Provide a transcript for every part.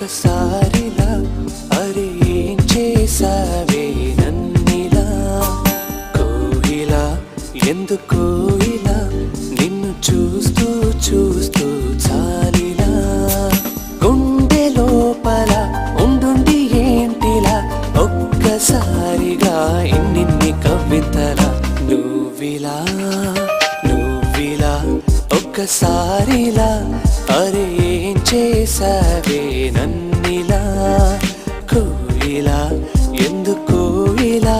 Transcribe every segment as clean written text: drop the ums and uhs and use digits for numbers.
ఒక్కసారిలా అరే ఏం చేసావే నన్నిలా కోయిలా ఎందుకో ఇలా నిన్ను చూస్తూ చూస్తూ చాలిలా గుండె లోపల ఉండుండి ఏంటిలా ఒక్కసారిగా ఇన్నిన్ని కవితలా నువ్విలా నువ్విలా ఒక్కసారిలా అరే ఏం చేసావే నన్నిలా కోయిలా ఎందుకో ఇలా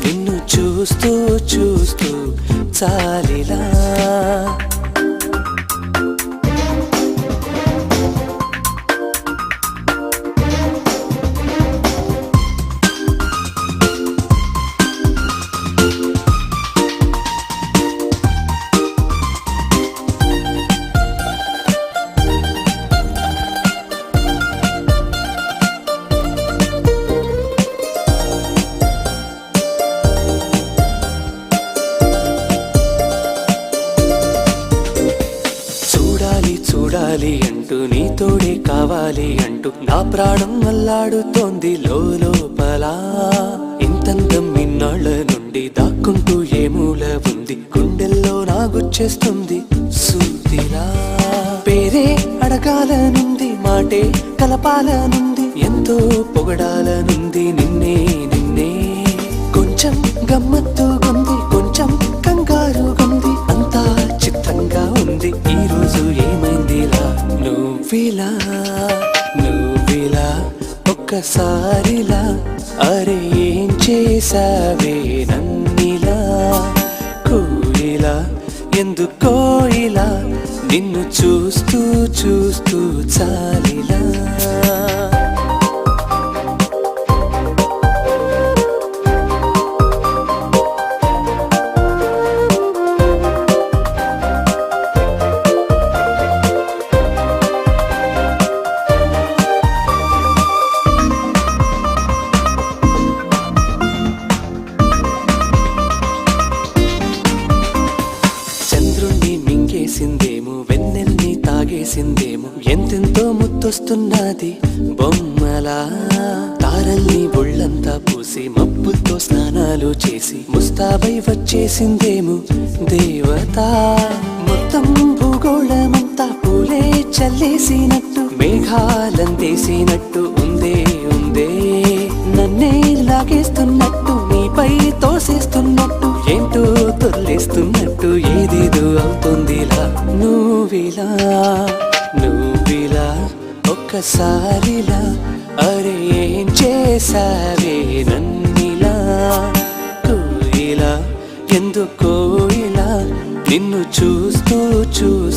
నిన్ను చూస్తూ చూస్తూ చాలిలా చూడాలి అంటూ నీతోడే కావాలి అంటూ నా ప్రాణం అల్లాడుతోంది లోపల ఇంతందం ఇన్నాళ్ళ నుండి దాక్కుంటూ ఏ మూల ఉంది గుండెల్లో నాగుచ్చేస్తుంది సూదిలా పేరే అడగాలనుంది మాటే కలపాలనుంది ఎంతో పొగడాలనుంది నిన్నే నిన్నే కొంచెం గమ్మత్తుగుంది కొంచెం కంగారుగుంది అంతా చిత్రంగా ఉంది ఈ రోజు ఏమైందిలా నువ్విలా నువ్విలా ఒక్కసారిలా అరే ఏం చేసావే నన్నిలా కోయిలా ఎందుకో ఇలా నిన్ను చూస్తూ చూస్తూ చాలిలా మింగేసిందేమో వెన్నెల్ని తాగేసిందేమో ఎంతెంతో ముద్దొస్తున్నది బొమ్మలా తారల్ని ఒళ్ళంతా పూసి మబ్బులతో స్నానాలు చేసి ముస్తాబై వచ్చేసిందేమో దేవత మొత్తం భూగోళమంతా పూలే చల్లేసినట్టు మేఘాలందేసినట్టు ఉందే ఉందే నన్నే లాగేస్తున్నట్టు నీపై తోసేస్తున్నట్టు ఏంటో తొల్లేస్తున్నట్టు ఏదేదో అవుతుందిలా నువ్విలా నువ్విలా ఒక్కసారిలా అరే ఏం చేసావే నన్నిలా కోయిలా ఎందుకో ఇలా నిన్ను చూస్తూ చూస్తూ